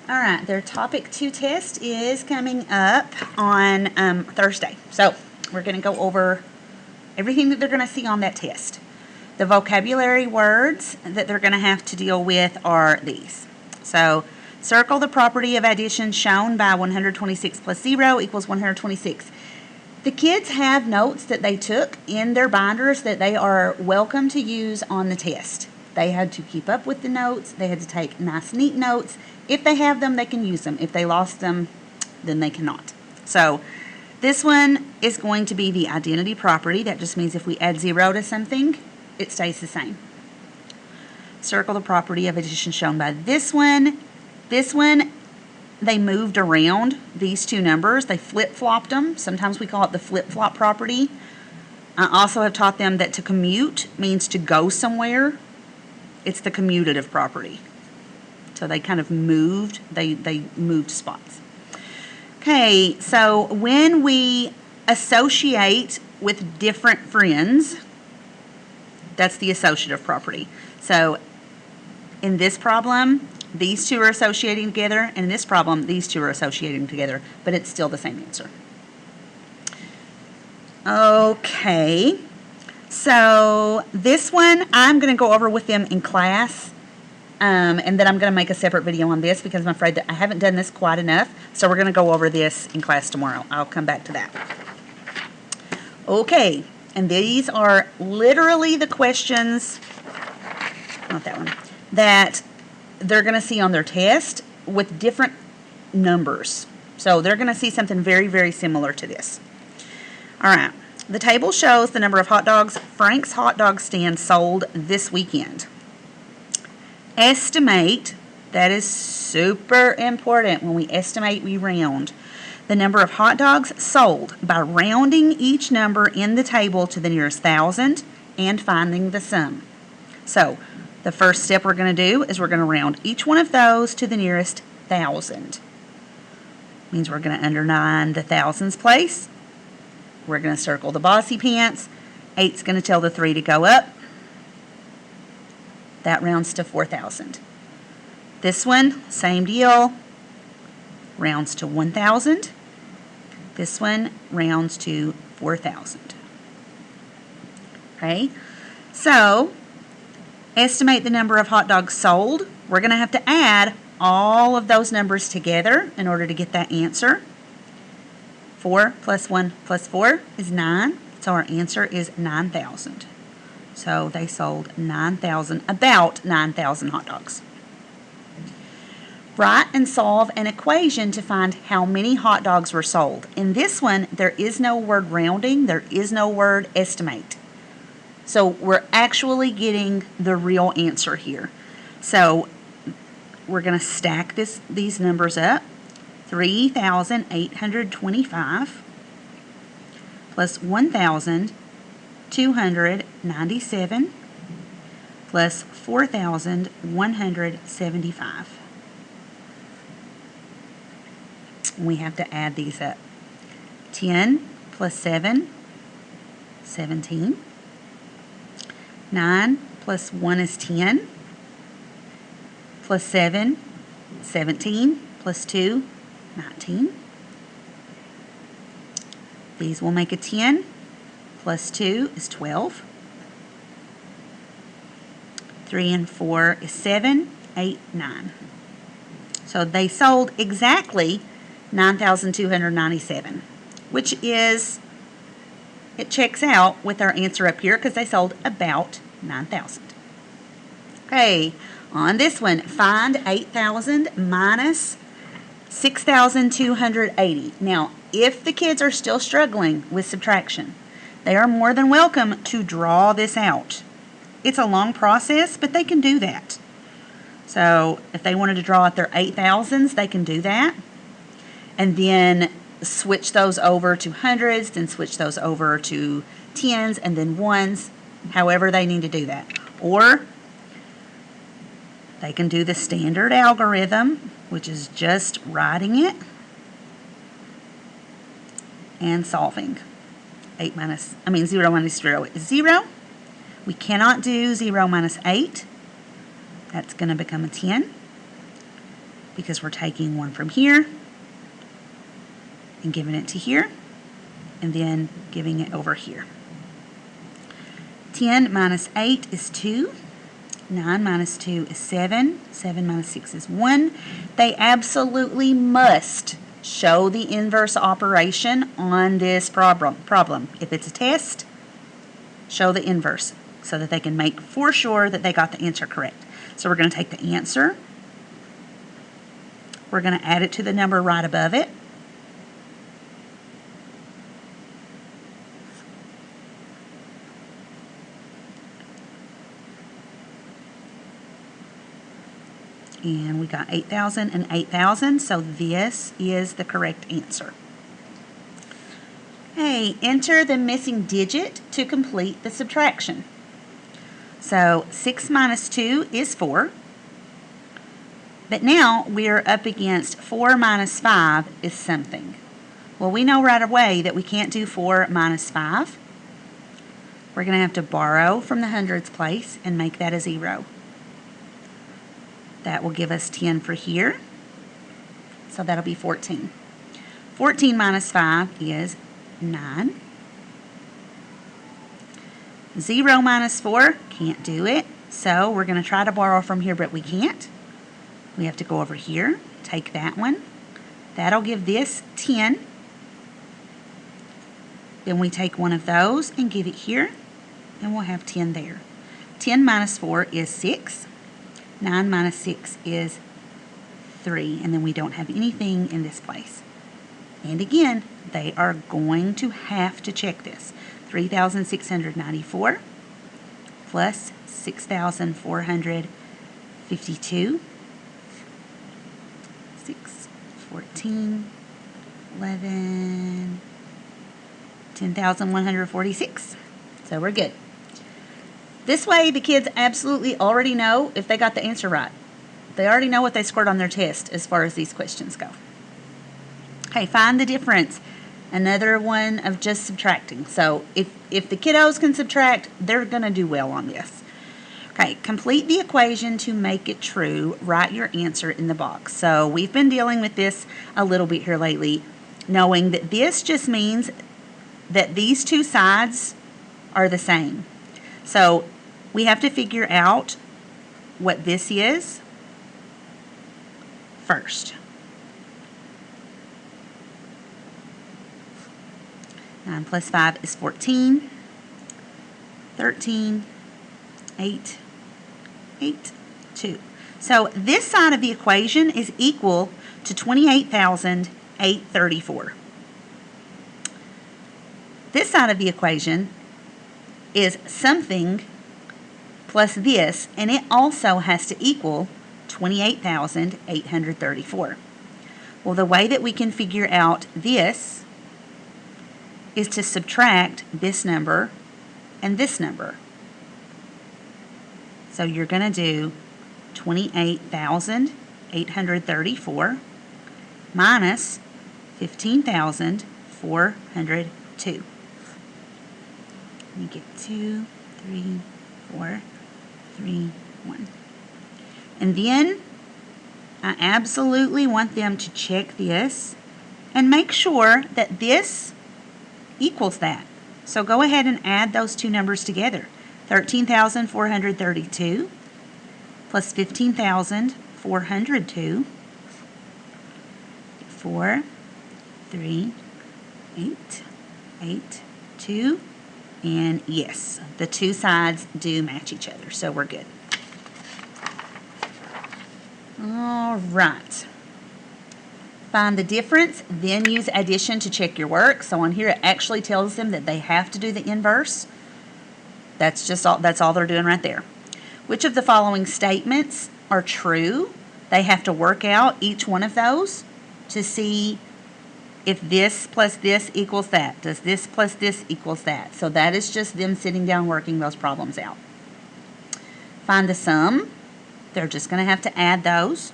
All right, their Topic 2 test is coming up on Thursday. So we're going to go over everything that they're going to see on that test. The vocabulary words that they're going to have to deal with are these. So circle the property of addition shown by 126 plus 0 equals 126. The kids have notes that they took in their binders that they are welcome to use on the test. They had to keep up with the notes. They had to take nice, neat notes. If they have them, they can use them. If they lost them, then they cannot. So this one is going to be the identity property. That just means if we add 0 to something, it stays the same. Circle the property of addition shown by this one. This one, they moved around these two numbers. They flip-flopped them. Sometimes we call it the flip-flop property. I also have taught them that to commute means to go somewhere. It's the commutative property. So they kind of moved, they moved spots. Okay, so when we associate with different friends, that's the associative property. So in this problem, these two are associating together, and in this problem, these two are associating together, but it's still the same answer. Okay, so this one I'm going to go over with them in class, and then I'm going to make a separate video on this because I'm afraid that I haven't done this quite enough, so we're going to go over this in class tomorrow. I'll come back to that. Okay, and these are literally the questions, not that one, that they're going to see on their test with different numbers. So they're going to see something very, very similar to this. All right. The table shows the number of hot dogs Frank's Hot Dog Stand sold this weekend. Estimate, that is super important. When we estimate, we round. The number of hot dogs sold by rounding each number in the table to the nearest 1,000 and finding the sum. So the first step we're going to do is we're going to round each one of those to the nearest 1,000. Means we're going to underline the thousands place. We're going to circle the bossy pants. 8's going to tell the 3 to go up. That rounds to 4,000. This one, same deal. Rounds to 1,000. This one rounds to 4,000. Okay, so estimate the number of hot dogs sold. We're going to have to add all of those numbers together in order to get that answer. 4 plus 1 plus 4 is 9, so our answer is 9,000. So they sold 9,000, about 9,000 hot dogs. Write and solve an equation to find how many hot dogs were sold. In this one, there is no word rounding, there is no word estimate. So we're actually getting the real answer here. So we're going to stack these numbers up. 3,825 plus 1,297 plus 4,175. We have to add these up. 10 plus 7, 17. 9 plus 1 is 10. Plus 7, 17. Plus 2, 19. These will make a 10. Plus 2 is 12. 3 and 4 is 7, 8, 9. So they sold exactly 9,297, which is, it checks out with our answer up here because they sold about 9,000. Okay, on this one, find 8,000 minus 6,280. Now, if the kids are still struggling with subtraction, they are more than welcome to draw this out. It's a long process, but they can do that. So if they wanted to draw out their 8,000s, they can do that. And then switch those over to hundreds, then switch those over to tens, and then ones, however they need to do that. Or they can do the standard algorithm, which is just writing it and solving. 0 minus 0 is 0. We cannot do 0 minus 8. That's going to become a 10. because we're taking 1 from here and giving it to here, and then giving it over here. 10 minus 8 is 2. 9 minus 2 is 7. 7 minus 6 is 1. They absolutely must show the inverse operation on this problem. If it's a test, show the inverse so that they can make for sure that they got the answer correct. So we're going to take the answer. We're going to add it to the number right above it. And we got 8,000 and 8,000, so this is the correct answer. Hey, enter the missing digit to complete the subtraction. So 6 minus 2 is 4. But now we're up against 4 minus 5 is something. Well, we know right away that we can't do 4 minus 5. We're going to have to borrow from the hundreds place and make that a 0. That will give us 10 for here. So that'll be 14. 14 minus 5 is 9. 0 minus 4, can't do it. So we're going to try to borrow from here, but we can't. We have to go over here, take that one. That'll give this 10. Then we take one of those and give it here, and we'll have 10 there. 10 minus 4 is 6. 9 minus 6 is 3, and then we don't have anything in this place. And again, they are going to have to check this. 3,694 plus 6,452. 6, 14, 11, 10,146. So we're good. This way, the kids absolutely already know if they got the answer right. They already know what they scored on their test as far as these questions go. Okay, find the difference. Another one of just subtracting. So if the kiddos can subtract, they're going to do well on this. Okay, complete the equation to make it true. Write your answer in the box. So we've been dealing with this a little bit here lately, knowing that this just means that these two sides are the same. So we have to figure out what this is first. 9 plus 5 is 14. 13, 8, 8, 2. So this side of the equation is equal to 28,834. This side of the equation is something plus this, and it also has to equal 28,834. Well, the way that we can figure out this is to subtract this number and this number. So you're going to do 28,834 minus 15,402. We get 2, 3, 4, 3, 1. And then I absolutely want them to check this and make sure that this equals that. So go ahead and add those two numbers together. 13,432 plus 15,402. 4, 3, 8, 8, 2. And yes, the two sides do match each other, so we're good. All right. Find the difference, then use addition to check your work. So on here it actually tells them that they have to do the inverse. That's all they're doing right there. Which of the following statements are true? They have to work out each one of those to see if this plus this equals that. Does this plus this equals that? So that is just them sitting down working those problems out. Find the sum. They're just going to have to add those.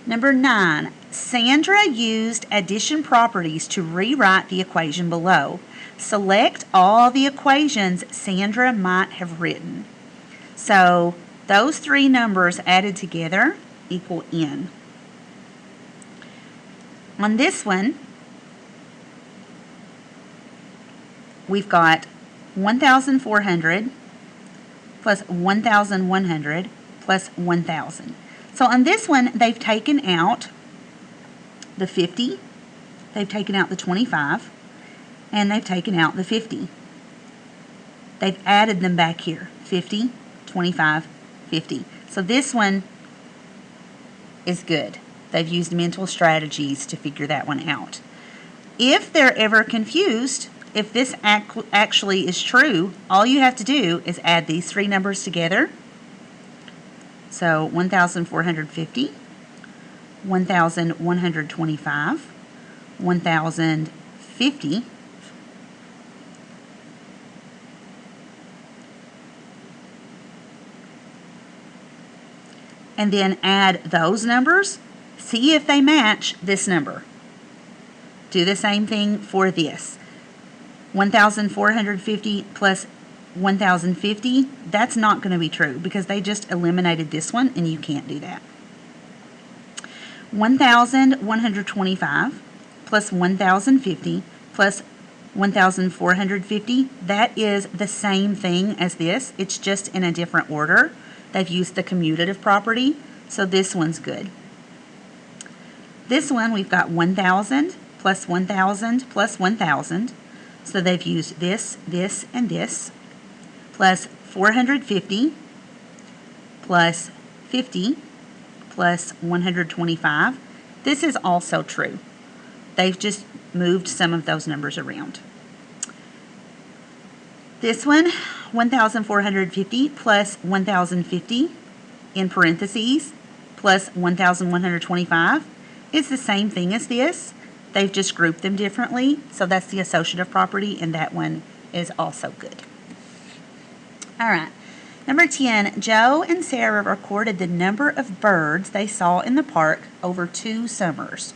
Number 9, Sandra used addition properties to rewrite the equation below. Select all the equations Sandra might have written. So those three numbers added together equal n. On this one, we've got 1,400 plus 1,100 plus 1,000. So on this one, they've taken out the 50, they've taken out the 25, and they've taken out the 50. They've added them back here, 50, 25, 50. So this one is good. They've used mental strategies to figure that one out. If they're ever confused, if this actually is true, all you have to do is add these three numbers together. So 1,450, 1,125, 1,050, and then add those numbers. See if they match this number. Do the same thing for this. 1,450 plus 1,050, that's not going to be true because they just eliminated this one and you can't do that. 1,125 plus 1,050 plus 1,450, that is the same thing as this. It's just in a different order. They've used the commutative property, so this one's good. This one, we've got 1,000 plus 1,000 plus 1,000. So they've used this, this, and this, plus 450 plus 50 plus 125. This is also true. They've just moved some of those numbers around. This one, 1,450 plus 1,050 in parentheses plus 1,125 is the same thing as this. They've just grouped them differently, so that's the associative property, and that one is also good. All right, number 10, Joe and Sarah recorded the number of birds they saw in the park over 2 summers.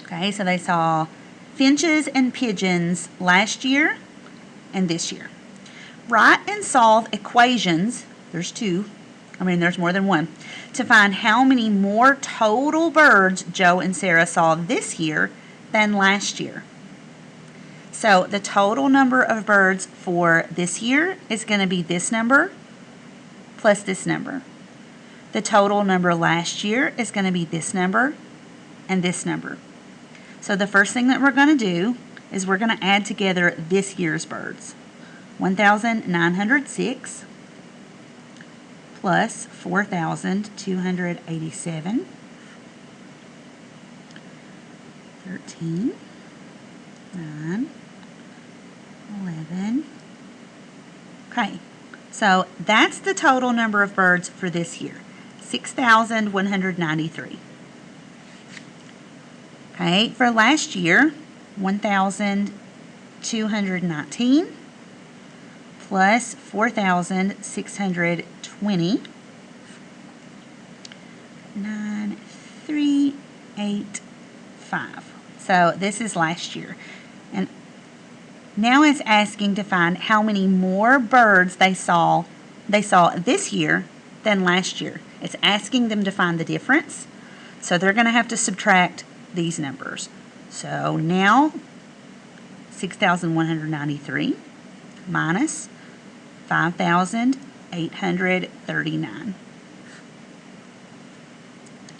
Okay, so they saw finches and pigeons last year and this year. Write and solve equations, there's more than one, to find how many more total birds Joe and Sarah saw this year than last year. So the total number of birds for this year is going to be this number plus this number. The total number last year is going to be this number and this number. So the first thing that we're going to do is we're going to add together this year's birds. 1,906 plus 4,287, 13, 9, 11. Okay, so that's the total number of birds for this year, 6,193. Okay, for last year, 1,219 plus 4,620, 9,385. So this is last year. And now it's asking to find how many more birds they saw this year than last year. It's asking them to find the difference. So they're going to have to subtract these numbers. So now 6,193 minus 5,839.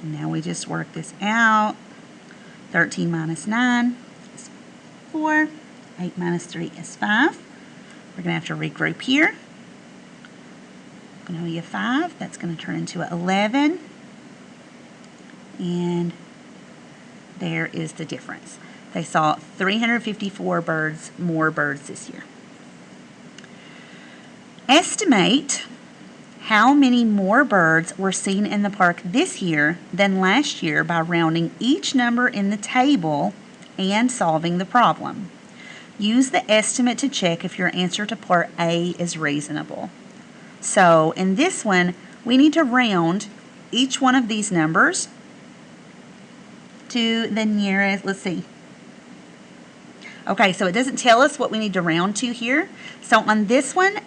And now we just work this out. 13 minus 9 is 4. 8 minus 3 is 5. We're going to have to regroup here. Going to be a 5. That's going to turn into an 11. And there is the difference. They saw 354 more birds this year. Estimate how many more birds were seen in the park this year than last year by rounding each number in the table and solving the problem. Use the estimate to check if your answer to part A is reasonable. So in this one, we need to round each one of these numbers to the nearest, let's see. Okay, so it doesn't tell us what we need to round to here. So on this one,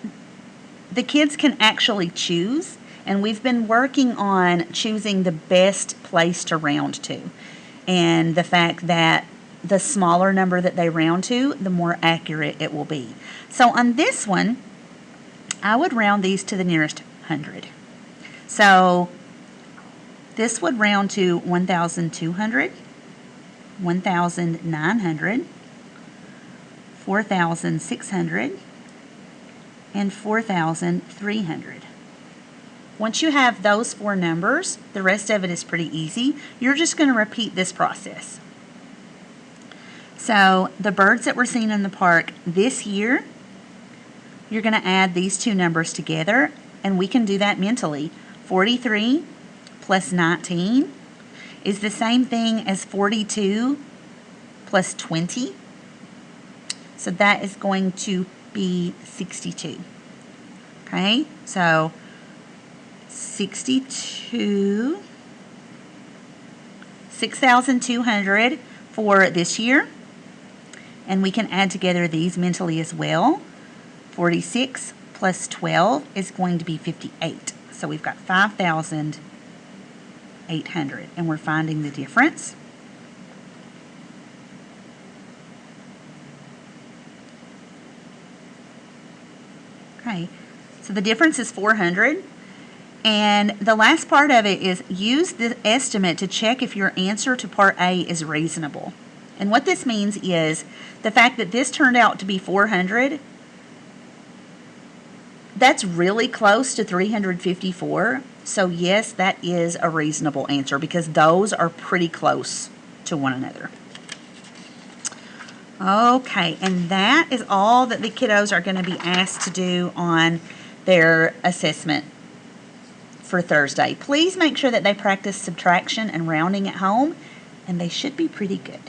the kids can actually choose And we've been working on choosing the best place to round to. And the fact that the smaller number that they round to, the more accurate it will be. So on this one, I would round these to the nearest 100. So this would round to 1,200, 1,900, 4,600, and 4,300. Once you have those four numbers, the rest of it is pretty easy. You're just going to repeat this process. So the birds that we're seeing in the park this year, you're going to add these two numbers together, and we can do that mentally. 43 plus 19 is the same thing as 42 plus 20. So that is going to be 62. Okay, so 62, 6,200 for this year. And we can add together these mentally as well. 46 plus 12 is going to be 58. So we've got 5,800, and we're finding the difference. Okay, so the difference is 400. And the last part of it is use the estimate to check if your answer to part A is reasonable. And what this means is the fact that this turned out to be 400, that's really close to 354. So yes, that is a reasonable answer because those are pretty close to one another. Okay, and that is all that the kiddos are going to be asked to do on their assessment for Thursday. Please make sure that they practice subtraction and rounding at home, and they should be pretty good.